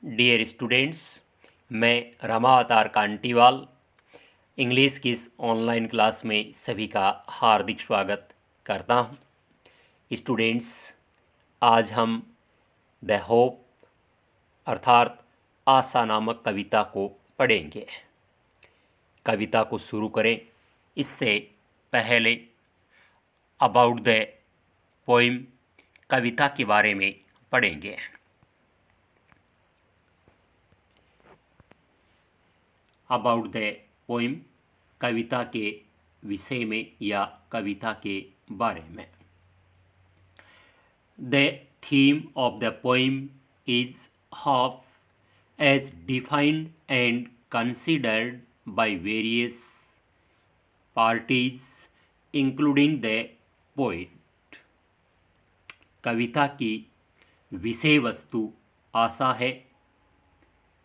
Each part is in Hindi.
डियर स्टूडेंट्स, मैं रमा अवतार कांटीवाल इंग्लिश की इस ऑनलाइन क्लास में सभी का हार्दिक स्वागत करता हूं। स्टूडेंट्स, आज हम द होप अर्थात आशा नामक कविता को पढ़ेंगे। कविता को शुरू करें इससे पहले अबाउट द पोइम कविता के बारे में पढ़ेंगे। अबाउट द पोइम कविता के विषय में या कविता के बारे में। The theme of the poem is hope as defined and considered by various parties including the poet। कविता की विषय वस्तु आशा है,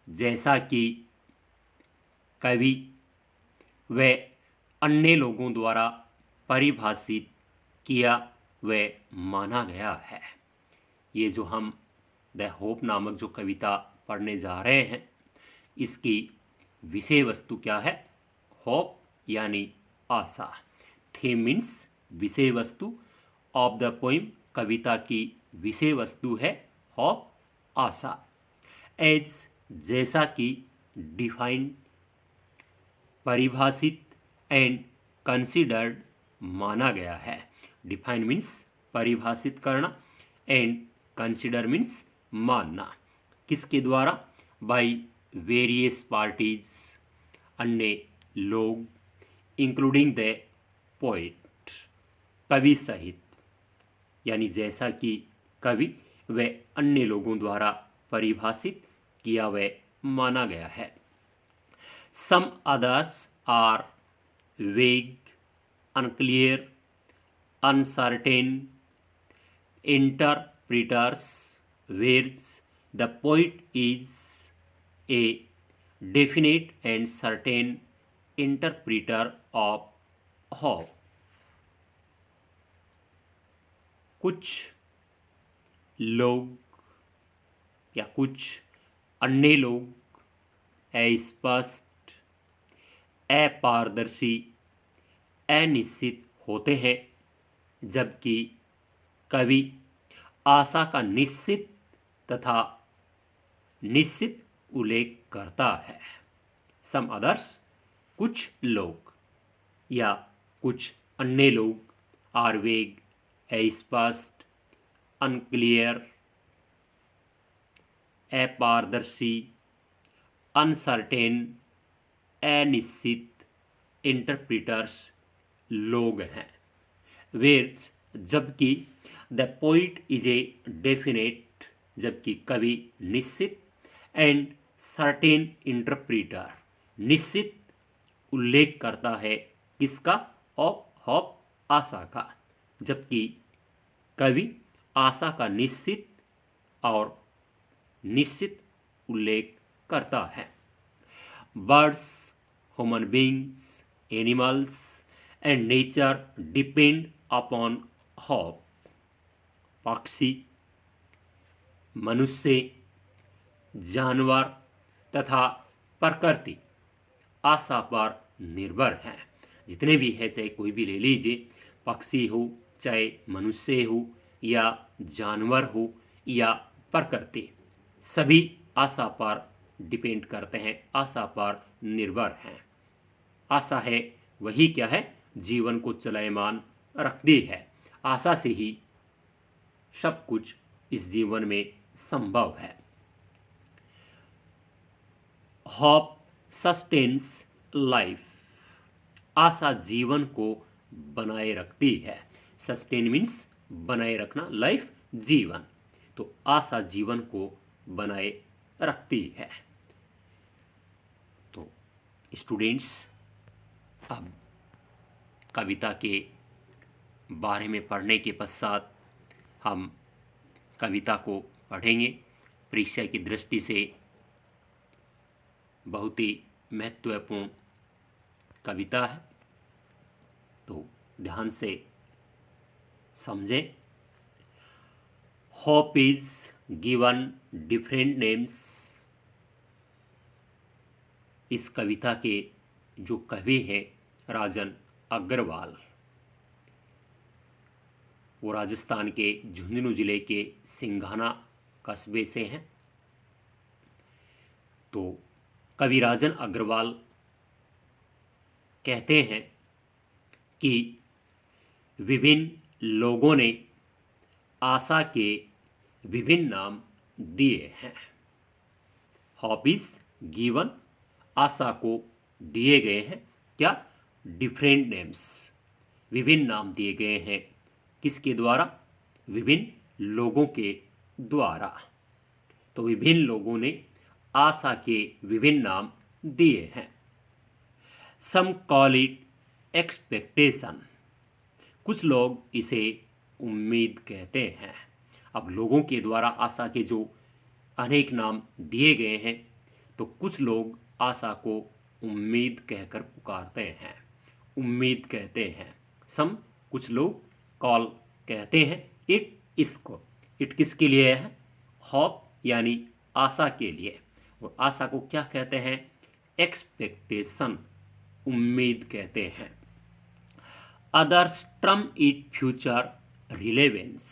जैसा कि कवि व अन्य लोगों द्वारा परिभाषित किया व माना गया है। ये जो हम द होप नामक जो कविता पढ़ने जा रहे हैं, इसकी विषय वस्तु क्या है? होप यानी आशा। थीम मीन्स विषय वस्तु, ऑफ द पोइम कविता की विषय वस्तु है होप, आशा। एज जैसा कि, डिफाइंड परिभाषित, एंड कंसिडर्ड माना गया है। डिफाइन मीन्स परिभाषित करना, एंड कंसिडर मीन्स मानना। किसके द्वारा? बाय वेरियस पार्टीज, अन्य लोग, इंक्लूडिंग द पोएट कवि सहित, यानी जैसा कि कवि व अन्य लोगों द्वारा परिभाषित किया व माना गया है। सम अदर्स आर वेग, unclear, uncertain interpreters, whereas the poet is a definite and certain interpreter of hope। कुछ लोग या कुछ अन्य लोग अस्पष्ट, अपारदर्शी, अनिश्चित होते हैं, जबकि कवि आशा का निश्चित तथा निश्चित उल्लेख करता है। सम अदर्स कुछ लोग या कुछ अन्य लोग, आर वेग अस्पष्ट, अनक्लियर अपारदर्शी, अनसर्टेन अनिश्चित, इंटरप्रिटर्स लोग हैं। वेर्स जबकि the poet is a definite, जबकि कवि निश्चित, एंड सर्टेन इंटरप्रीटर निश्चित उल्लेख करता है। किसका? ऑफ होप, आशा का। जबकि कवि आशा का निश्चित और निश्चित उल्लेख करता है। Birds, human beings, animals and nature depend upon hope. पक्षी, मनुष्य, जानवर तथा प्रकृति आशा पर निर्भर हैं। जितने भी है, चाहे कोई भी ले लीजिए, पक्षी हो, चाहे मनुष्य हो, या जानवर हो, या प्रकृति, सभी आशा पर डिपेंड करते हैं, आशा पर निर्भर हैं। आशा है वही क्या है? जीवन को चलायमान रखती है। आशा से ही सब कुछ इस जीवन में संभव है। होप सस्टेन्स लाइफ, आशा जीवन को बनाए रखती है। सस्टेन मीन्स बनाए रखना, लाइफ जीवन, तो आशा जीवन को बनाए रखती है। तो स्टूडेंट्स, अब कविता के बारे में पढ़ने के पश्चात हम कविता को पढ़ेंगे। परीक्षा की दृष्टि से बहुत ही महत्वपूर्ण कविता है, तो ध्यान से समझें। Hope is given different names इस कविता के जो कवि हैं राजन अग्रवाल, वो राजस्थान के झुंझुनू जिले के सिंघाना कस्बे से हैं। तो कवि राजन अग्रवाल कहते हैं कि विभिन्न लोगों ने आशा के विभिन्न नाम दिए हैं। हॉबीज गिवन, आशा को दिए गए हैं क्या, डिफरेंट नेम्स, विभिन्न नाम दिए गए हैं। किसके द्वारा, विभिन्न लोगों के द्वारा। तो विभिन्न लोगों ने आशा के विभिन्न नाम दिए हैं। सम कॉल इट एक्सपेक्टेशन, कुछ लोग इसे उम्मीद कहते हैं। अब लोगों के द्वारा आशा के जो अनेक नाम दिए गए हैं, तो कुछ लोग आशा को उम्मीद कहकर पुकारते हैं, उम्मीद कहते हैं। सम, कुछ लोग, कॉल कहते हैं, इट, इसको। इट किसके लिए है, होप यानी आशा के लिए। और आशा को क्या कहते हैं, एक्सपेक्टेशन, उम्मीद कहते हैं। Others term it future relevance,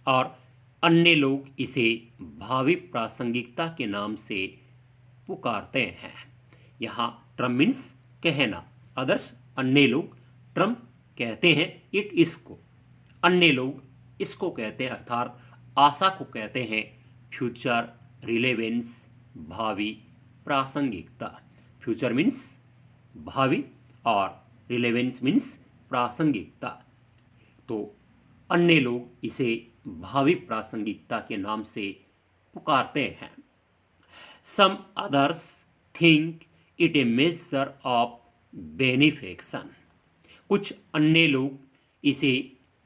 और अन्य लोग इसे भावी प्रासंगिकता के नाम से पुकारते हैं। यहाँ ट्रम मीन्स कहना, अदर्स अन्य लोग, ट्रम कहते हैं इट, इसको, अन्य लोग इसको कहते हैं अर्थात आशा को कहते हैं फ्यूचर रिलेवेंस, भावी प्रासंगिकता। फ्यूचर मीन्स भावी और रिलेवेंस मीन्स प्रासंगिकता। तो अन्य लोग इसे भावी प्रासंगिकता के नाम से पुकारते हैं। Some others think it a measure of benefaction, कुछ अन्य लोग इसे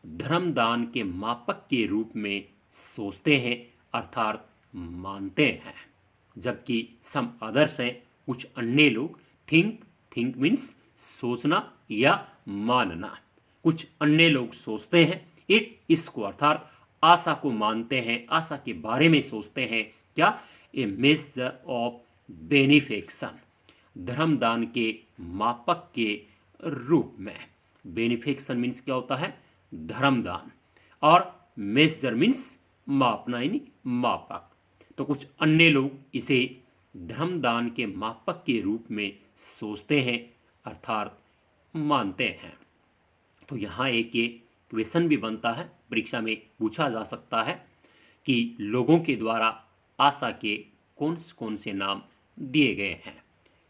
धर्मदान के मापक के रूप में सोचते हैं अर्थात मानते हैं। जबकि सम अदर्स हैं, कुछ अन्य लोग, थिंक मीन्स सोचना या मानना। कुछ अन्य लोग सोचते हैं इट, इसको, अर्थात आशा को मानते हैं, आशा के बारे में सोचते हैं क्या, ए मेजर ऑफ बेनिफेक्शन, धर्मदान के मापक के रूप में। बेनिफेक्शन मीन्स क्या होता है, धर्मदान, और मेजर मीन्स मापना यानी मापक। तो कुछ अन्य लोग इसे धर्मदान के मापक के रूप में सोचते हैं अर्थात मानते हैं। तो यहाँ एक ये क्वेश्चन भी बनता है, परीक्षा में पूछा जा सकता है कि लोगों के द्वारा आशा के कौन से नाम दिए गए हैं।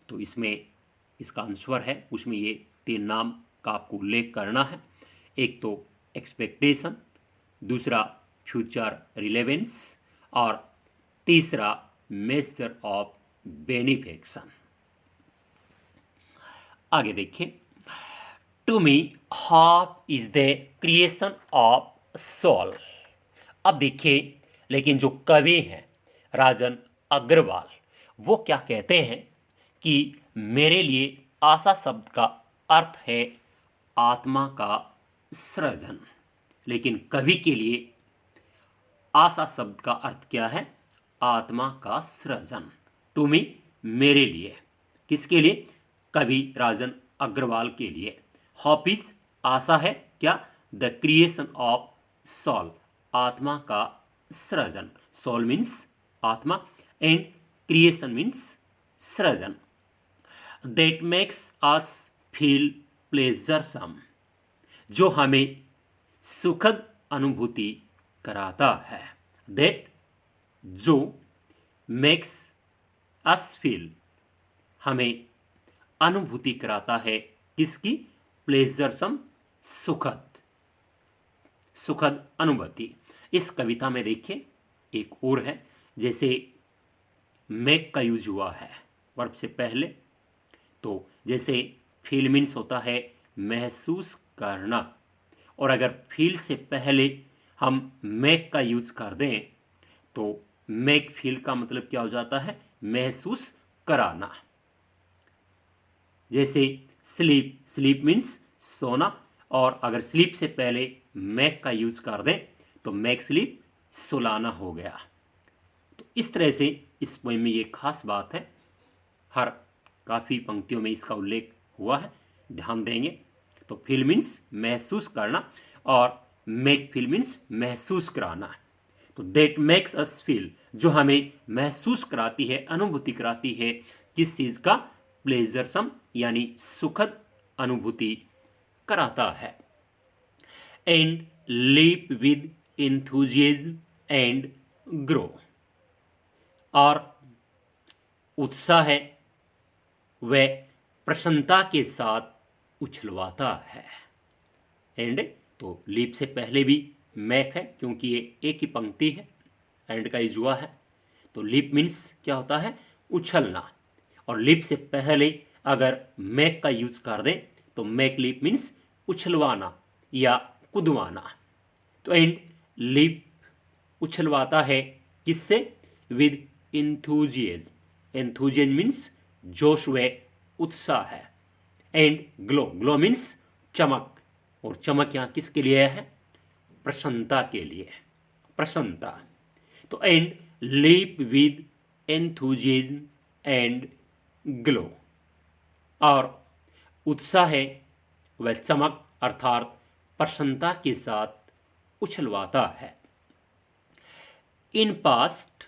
तो इसमें इसका आंसर है, उसमें ये 3 नाम का आपको उल्लेख करना है। एक तो एक्सपेक्टेशन, दूसरा फ्यूचर रिलेवेंस, और तीसरा मेजर ऑफ बेनिफेक्शन। आगे देखिए, to me hope is the creation of soul. अब देखिए, लेकिन जो कवि हैं राजन अग्रवाल, वो क्या कहते हैं कि मेरे लिए आशा शब्द का अर्थ है आत्मा का सृजन। लेकिन कवि के लिए आशा शब्द का अर्थ क्या है, आत्मा का सृजन। टू मी, मेरे लिए, किसके लिए, कवि राजन अग्रवाल के लिए। हॉपीज, आशा है क्या, द क्रिएशन ऑफ सोल, आत्मा का सृजन। सोल मीन्स आत्मा, एंड क्रिएशन मीन्स सृजन। दैट मेक्स अस फील प्लेजरसम, जो हमें सुखद अनुभूति कराता है। दैट, जो, मेक्स अस फील, हमें अनुभूति कराता है, किसकी, प्लेजरसम, सुखद अनुभूति। इस कविता में देखिए एक और है, जैसे मेक का यूज हुआ है वर्ब से पहले। तो जैसे फील मीन्स होता है महसूस करना, और अगर फील से पहले हम मेक का यूज कर दें तो मेक फील का मतलब क्या हो जाता है, महसूस कराना। जैसे स्लीप मीन्स सोना, और अगर स्लीप से पहले मेक का यूज कर दें तो मेक स्लीप, सुलाना हो गया। तो इस तरह से इस पोएम में ये खास बात है, हर काफ़ी पंक्तियों में इसका उल्लेख हुआ है, ध्यान देंगे। तो फील मीन्स महसूस करना और मेक फील मीन्स महसूस कराना। तो दैट मेक्स अस फील, जो हमें महसूस कराती है, अनुभूति कराती है किस चीज़ का, प्लेजरसम यानी सुखद अनुभूति कराता है। And leap with enthusiasm and grow, और उत्साह है वह प्रसन्नता के साथ उछलवाता है। एंड तो लीप से पहले भी मैक है क्योंकि ये एक ही पंक्ति है, एंड का यूज हुआ है। तो लीप मीन्स क्या होता है, उछलना, और लीप से पहले अगर मैक का यूज कर दें तो मैक लीप मीन्स उछलवाना या कूदवाना। तो एंड लीप उछलवाता है किससे, विद इंथुजियाज्म। इंथुजियाज्म मीन्स जोश व उत्साह है। एंड ग्लो, ग्लो मीन्स चमक, और चमक यहाँ किसके लिए है, प्रसन्नता के लिए, प्रसन्नता। तो and leap with enthusiasm and glow, और उत्साह है वह चमक अर्थात प्रसन्नता के साथ उछलवाता है। In past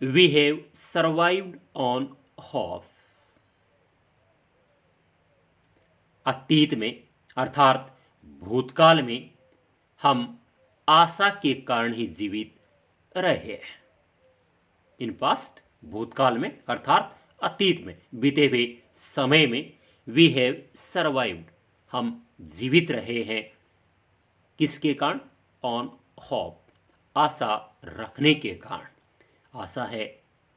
we have survived on hope, अतीत में अर्थात भूतकाल में हम आशा के कारण ही जीवित रहे। इन पास्ट भूतकाल में अर्थात अतीत में, बीते हुए समय में, वी हैव सर्वाइव्ड हम जीवित रहे हैं किसके कारण, ऑन होप आशा रखने के कारण। आशा है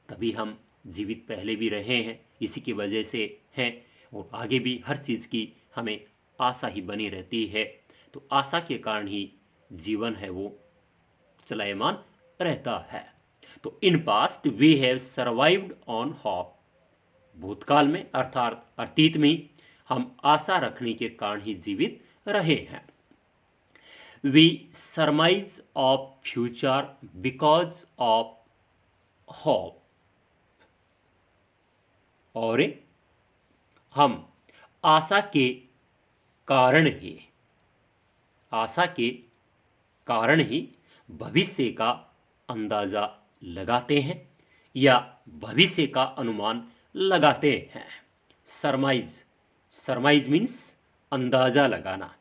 तभी हम जीवित पहले भी रहे हैं, इसी की वजह से हैं, और आगे भी हर चीज़ की हमें आशा ही बनी रहती है। तो आशा के कारण ही जीवन है वो चलायमान रहता है। तो in past we have survived on hope, भूतकाल में अर्थात अतीत में हम आशा रखने के कारण ही जीवित रहे हैं। We surmise of future because of hope, और हम आशा के कारण ही, आशा के कारण ही भविष्य का अंदाजा लगाते हैं या भविष्य का अनुमान लगाते हैं। सरमाइज, सरमाइज मीन्स अंदाजा लगाना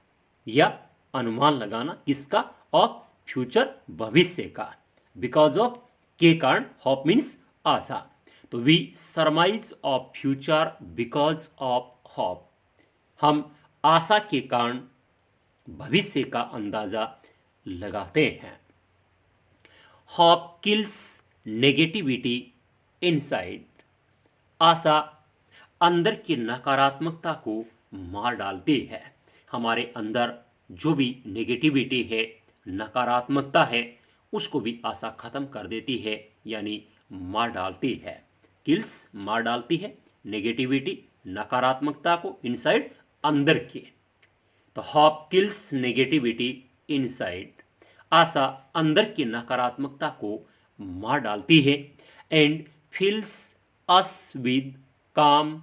या अनुमान लगाना किसका, ऑफ फ्यूचर भविष्य का, बिकॉज ऑफ के कारण, होप मीन्स आशा। तो we surmise of future because of hope, हम आशा के कारण भविष्य का अंदाजा लगाते हैं। होप किल्स नेगेटिविटी इनसाइड, आशा अंदर की नकारात्मकता को मार डालती है। हमारे अंदर जो भी नेगेटिविटी है, नकारात्मकता है, उसको भी आशा खत्म कर देती है, यानी मार डालती है। किल्स मार डालती है, नेगेटिविटी नकारात्मकता को, इनसाइड अंदर की। तो होप किल्स नेगेटिविटी इनसाइड, आशा अंदर की नकारात्मकता को मार डालती है। And fills us with calm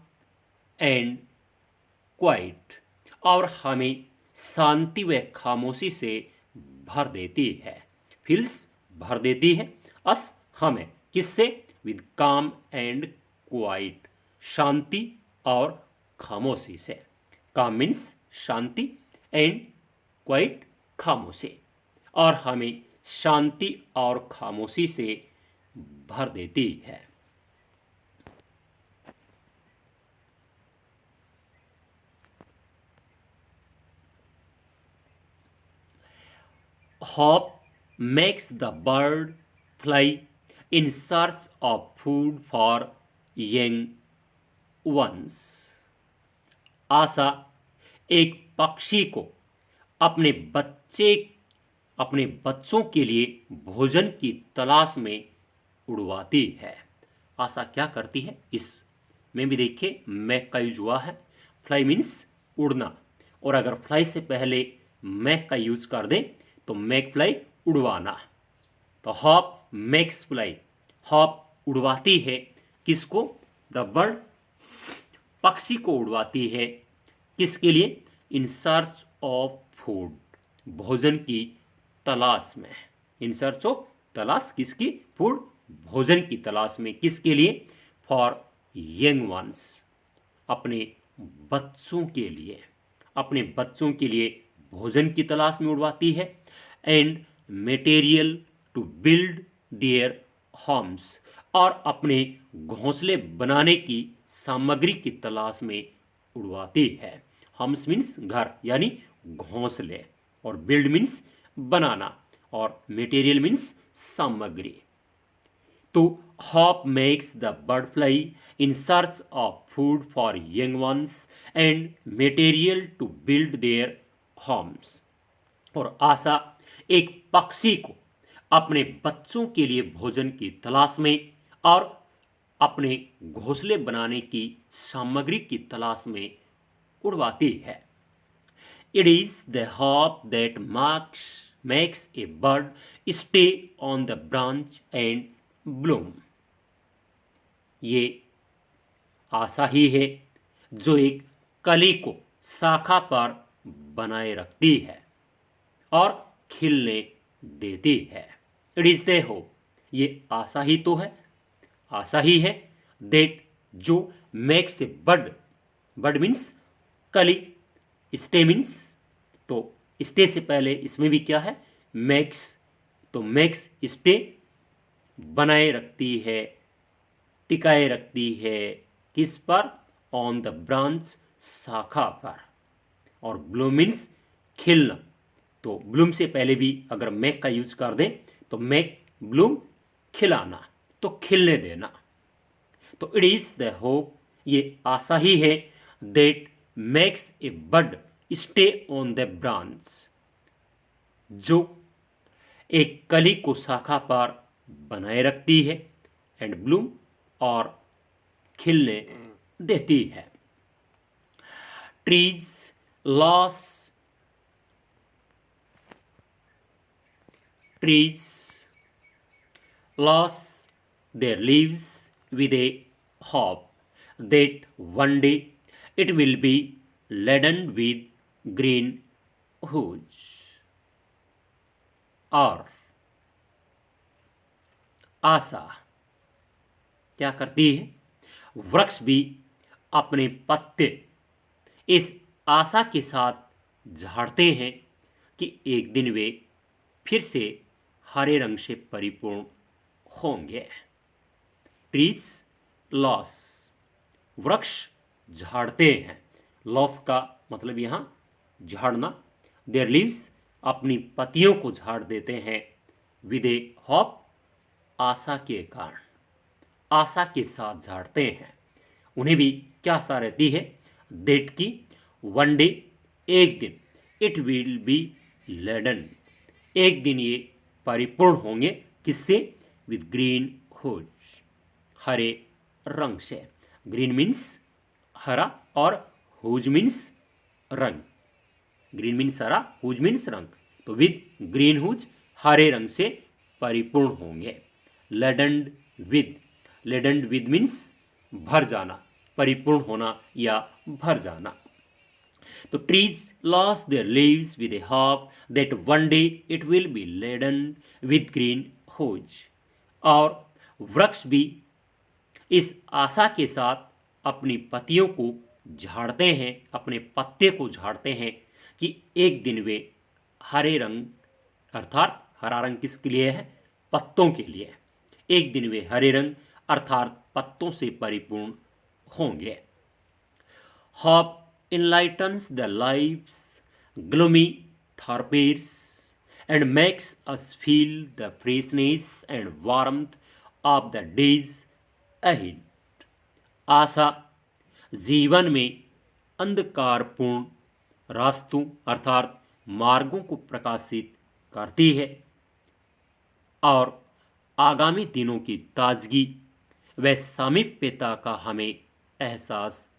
and quiet, और हमें शांति व खामोशी से भर देती है। फिल्स भर देती है, अस हमें, किससे, विद काम एंड क्वाइट, शांति और खामोशी से। काम मीन्स शांति, एंड क्वाइट खामोशी, और हमें शांति और खामोशी से भर देती है। Hope makes the bird fly in search of food for young ones. आशा एक पक्षी को अपने बच्चों के लिए भोजन की तलाश में उड़वाती है। आशा क्या करती है, इसमें भी देखिए मैक का यूज हुआ है। फ्लाई मीन्स उड़ना, और अगर फ्लाई से पहले मैक का यूज कर दें तो मैक फ्लाई उड़वाना। तो हॉप मैक्स फ्लाई, हॉप उड़वाती है किसको, द बर्ड पक्षी को उड़वाती है, किसके लिए? इन सर्च ऑफ फूड, भोजन की तलाश में। इन सर्च ऑफ, तलाश किसकी? फूड, भोजन की तलाश में। किसके लिए? फॉर यंग वंस, अपने बच्चों के लिए, अपने बच्चों के लिए भोजन की तलाश में उड़वाती है। And material to build their homes, और अपने घोंसले बनाने की सामग्री की तलाश में उड़वाती है। होम्स मीन्स घर यानी घोंसले, और बिल्ड मीन्स बनाना, और मटेरियल मीन्स सामग्री। तो hawk makes the bird fly in search of food for young ones and material to build their homes। और आशा एक पक्षी को अपने बच्चों के लिए भोजन की तलाश में और अपने घोंसले बनाने की सामग्री की तलाश में उड़वाती है। It is the hawk that makes a bird stay on the branch and bloom। ये आशा ही है जो एक कली को शाखा पर बनाए रखती है और खिलने देती है। इट इज द होप, ये आशा ही तो है, आशा ही है। दैट, जो makes a bird, bird means कली, स्टे मीन्स, तो स्टे से पहले इसमें भी क्या है? मेक्स, तो मेक्स स्टे बनाए रखती है, टिकाए रखती है, किस पर? ऑन द ब्रांच, शाखा पर। और ब्लूम मीन्स खिलना, तो ब्लूम से पहले भी अगर मेक का यूज कर दें तो मेक ब्लूम, खिलाना, तो खिलने देना। तो इट इज द होप, ये आशा ही है। That makes a bird stay on the branch, जो एक कली को शाखा पर बनाए रखती है, एंड ब्लूम, और खिलने देती है। Trees loss, trees lost their leaves with a hope that one day it will be laden with green hues। और आशा क्या करती है? वृक्ष भी अपने पत्ते इस आशा के साथ झाड़ते हैं कि एक दिन वे फिर से हरे रंग से परिपूर्ण होंगे। ट्रीज लॉस, वृक्ष झाड़ते हैं, लॉस का मतलब यहाँ झाड़ना। देयर लीव्स, अपनी पत्तियों को झाड़ देते हैं। विद ए होप, आशा के कारण, आशा के साथ झाड़ते हैं। उन्हें भी क्या आशा रहती है? दैट की वन डे, एक दिन, इट विल बी लेडन, एक दिन ये परिपूर्ण होंगे, किससे? विद ग्रीन हुज, हरे रंग से। ग्रीन मीन्स हरा, और हुज मीन्स रंग। ग्रीन मीन्स हरा, हुज मीन्स रंग, तो विद ग्रीन हुज, हरे रंग से परिपूर्ण होंगे। Laden with, laden with means भर जाना, परिपूर्ण होना या भर जाना। तो trees lose their leaves with a hope that one day it will be laden with green hues. और वृक्ष भी इस आशा के साथ अपनी पत्तियों को झाड़ते हैं, अपने पत्ते को झाड़ते हैं कि एक दिन वे हरे रंग, अर्थात हरा रंग किसके लिए है? पत्तों के लिए। एक दिन वे हरे रंग अर्थात पत्तों से परिपूर्ण होंगे। Hope enlightens the life's gloomy thoroughfares and makes us feel the freshness and warmth of the days ahead। आशा जीवन में अंधकारपूर्ण रास्तों अर्थात मार्गों को प्रकाशित करती है और आगामी दिनों की ताजगी व सामीप्यता का हमें एहसास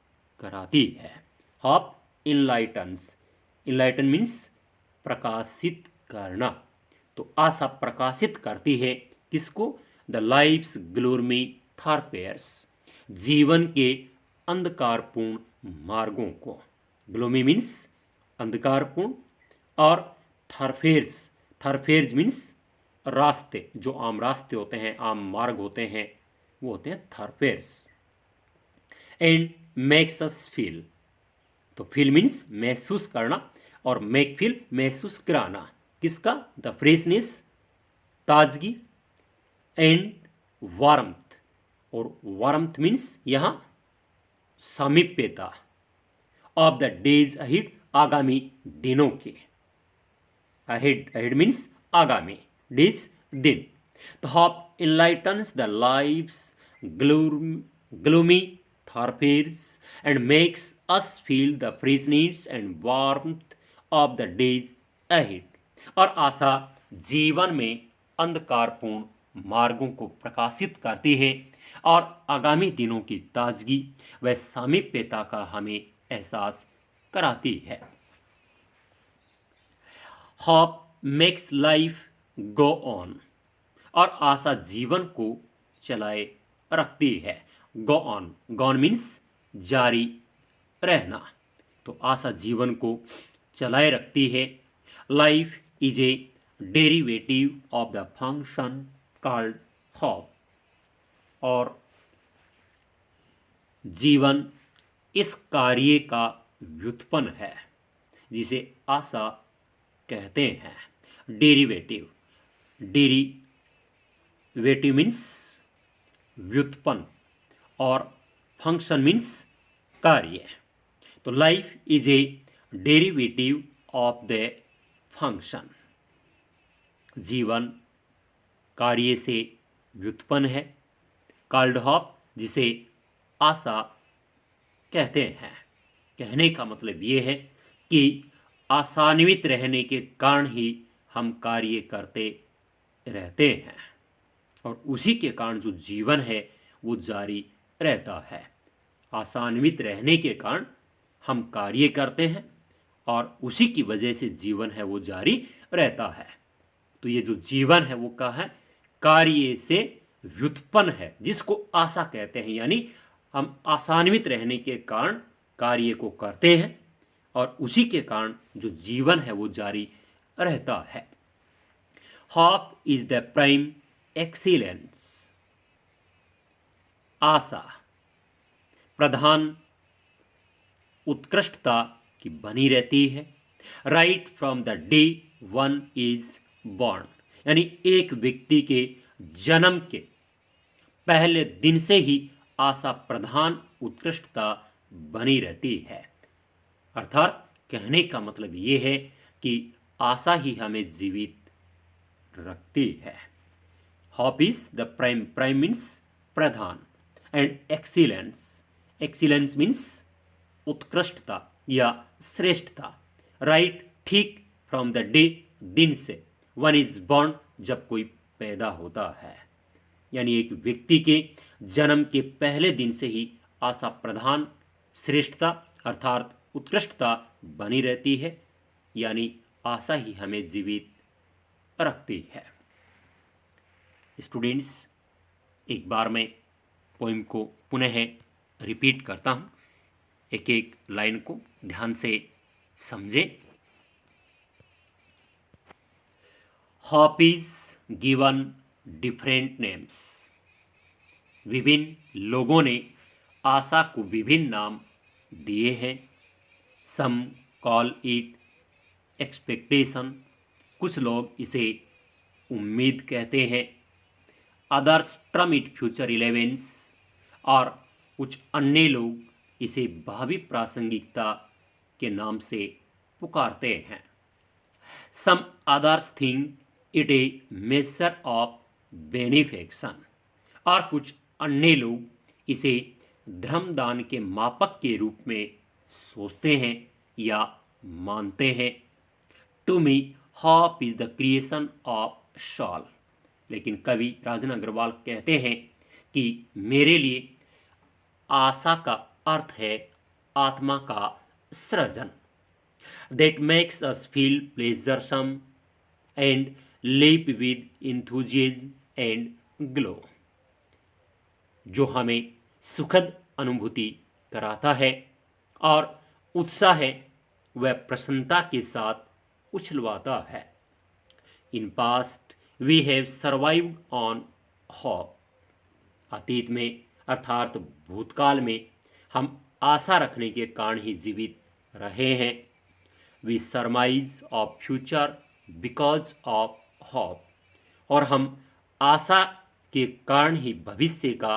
कराती है। होप इनलाइटन्स, इनलाइटन मीन्स प्रकाशित करना, तो आशा प्रकाशित करती है किसको? द लाइफ्स ग्लोमी थारपेयर्स, जीवन के अंधकारपूर्ण मार्गों को। ग्लोमी मीन्स अंधकारपूर्ण, और थरफेर्ज मीन्स रास्ते, जो आम रास्ते होते हैं, आम मार्ग होते हैं, वो होते हैं थरफेर्स। एंड मेक्स अस फील, तो फील मीन्स महसूस करना, और मेक फील महसूस कराना, किसका? द फ्रेशनेस, ताजगी, एंड वार्मथ, और वार्मथ मीन्स यहां सामीप्यता, ऑफ द डेज अहिड, आगामी दिनों के। अहेड मीन्स आगामी, डेज दिन। The hop enlightens the life's gloomy thoroughfares and makes us feel the freshness and warmth of the days ahead. और आशा जीवन में अंधकारपूर्ण मार्गों को प्रकाशित करती है और आगामी दिनों की ताजगी व सामीप्यता का हमें एहसास कराती है। Hope makes life go on, और आशा जीवन को चलाए रखती है। गो ऑन, गॉन मीन्स जारी रहना, तो आशा जीवन को चलाए रखती है। Life is a derivative of the function called hope, और जीवन इस कार्य का व्युत्पन्न है जिसे आशा कहते हैं। डेरिवेटिव, डेरिवेटिव मीन्स व्युत्पन्न, और फंक्शन मीन्स कार्य। तो life is a derivative of the function, जीवन कार्य से व्युत्पन्न है। कॉल्ड होप, जिसे आशा कहते हैं। कहने का मतलब ये है कि आशान्वित रहने के कारण ही हम कार्य करते रहते हैं, और उसी के कारण जो जीवन है वो जारी रहता है। आशान्वित रहने के कारण हम कार्य करते हैं, और उसी की वजह से जीवन है वो जारी रहता है। तो ये जो जीवन है वो क्या है? कार्य से व्युत्पन्न है, जिसको आशा कहते हैं। यानी हम आशान्वित रहने के कारण कार्य को करते हैं, और उसी के कारण जो जीवन है वो जारी रहता है। Hope is the prime excellence, आशा प्रधान उत्कृष्टता की बनी रहती है। Right from the day one is born, यानी एक व्यक्ति के जन्म के पहले दिन से ही आशा प्रधान उत्कृष्टता बनी रहती है। अर्थात कहने का मतलब ये है कि आशा ही हमें जीवित रखती है। Hope is the prime means Pradhan, and excellence means उत्कृष्टता या श्रेष्ठता। राइट, ठीक, फ्रॉम द डे, दिन से, वन इज बॉर्न, जब कोई पैदा होता है। यानी एक व्यक्ति के जन्म के पहले दिन से ही आशा प्रधान श्रेष्ठता अर्थात उत्कृष्टता बनी रहती है, यानी आशा ही हमें जीवित रखती है। स्टूडेंट्स, एक बार मैं पोइम को पुनः रिपीट करता हूँ, एक एक लाइन को ध्यान से समझें। Hope is given different names, विभिन्न लोगों ने आशा को विभिन्न नाम दिए हैं। सम कॉल इट एक्सपेक्टेशन, कुछ लोग इसे उम्मीद कहते हैं। Others term it future elevens, और कुछ अन्य लोग इसे भावी प्रासंगिकता के नाम से पुकारते हैं। Some others think it a measure of benefaction, और कुछ अन्य लोग इसे धर्मदान के मापक के रूप में सोचते हैं या मानते हैं। To me hope is the creation of soul, लेकिन कवि राजन अग्रवाल कहते हैं कि मेरे लिए आशा का अर्थ है आत्मा का सृजन। That makes us feel pleasuresome and live with enthusiasm and glow, जो हमें सुखद अनुभूति कराता है और उत्साह व प्रसन्नता के साथ उछलवाता है। In past we have survived on hope. अतीत में अर्थात भूतकाल में हम आशा रखने के कारण ही जीवित रहे हैं। We surmise of future because of hope. और हम आशा के कारण ही भविष्य का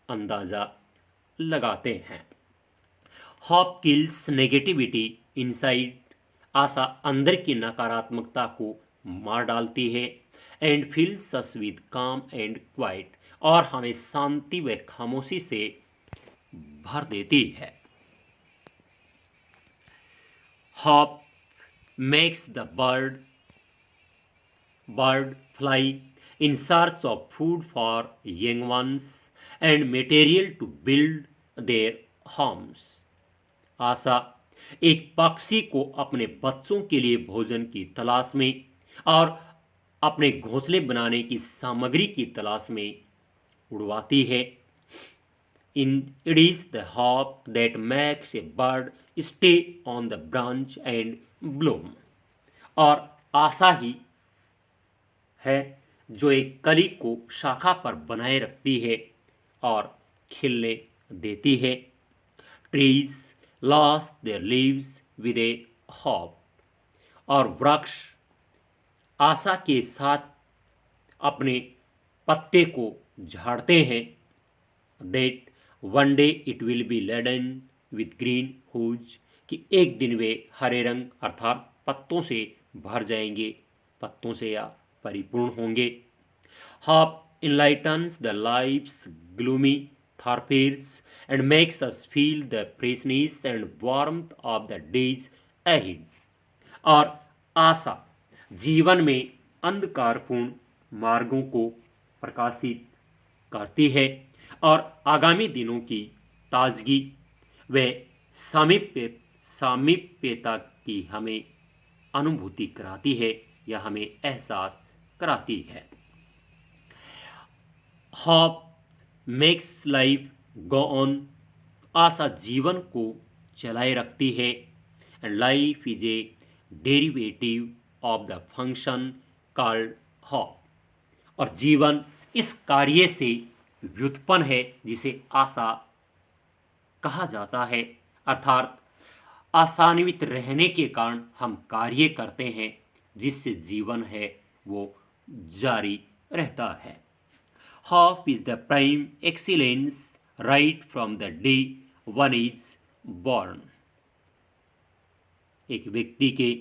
अंदाजा लगाते हैं। Hope kills negativity inside. आशा अंदर की नकारात्मकता को मार डालती है। And fills us with calm and quiet. और हमें शांति व खामोशी से भर देती है। Hope makes the bird fly in search of food for young ones and material to build their homes. आशा एक पक्षी को अपने बच्चों के लिए भोजन की तलाश में और अपने घोंसले बनाने की सामग्री की तलाश में उड़वाती है। It is the hope that makes a bird stay on the branch and bloom. और आशा ही है जो एक कली को शाखा पर बनाए रखती है और खिलने देती है। Trees lost their leaves with a hope. और वृक्ष आशा के साथ अपने पत्ते को झाड़ते हैं। That one day it will be laden with green hues. कि एक दिन वे हरे रंग अर्थात पत्तों से भर जाएंगे, पत्तों से या परिपूर्ण होंगे। Hope enlightens the life's gloomy thoroughfares and makes us feel the freshness and warmth of the days ahead. और आशा जीवन में अंधकारपूर्ण मार्गों को प्रकाशित करती है और आगामी दिनों की ताजगी व सामीप्यता की हमें अनुभूति कराती है या हमें एहसास कराती है। Hope makes life go on. आशा जीवन को चलाए रखती है। And life is a derivative of the function called hope. और जीवन इस कार्य से व्युत्पन्न है जिसे आशा कहा जाता है। अर्थात आशान्वित रहने के कारण हम कार्य करते हैं जिससे जीवन है वो जारी रहता है। Hope is the prime excellence right from the day one is born. एक व्यक्ति के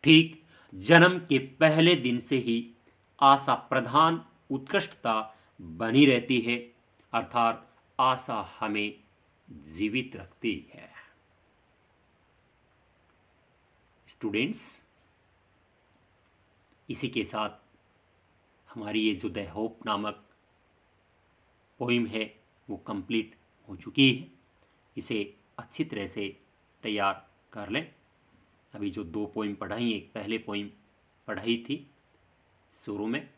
ठीक जन्म के पहले दिन से ही आशा प्रधान उत्कृष्टता बनी रहती है। अर्थात आशा हमें जीवित रखती है। स्टूडेंट्स, इसी के साथ हमारी ये जो द होप नामक पोइम है वो कंप्लीट हो चुकी है। इसे अच्छी तरह से तैयार कर लें। अभी जो 2 पोइम पढ़ाई, एक पहले पोइम पढ़ाई थी शुरू में,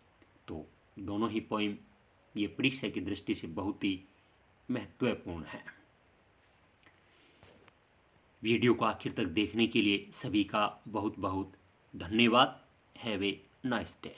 तो दोनों ही पोइम ये परीक्षा की दृष्टि से बहुत ही महत्वपूर्ण है। वीडियो को आखिर तक देखने के लिए सभी का बहुत बहुत धन्यवाद। Have a nice day.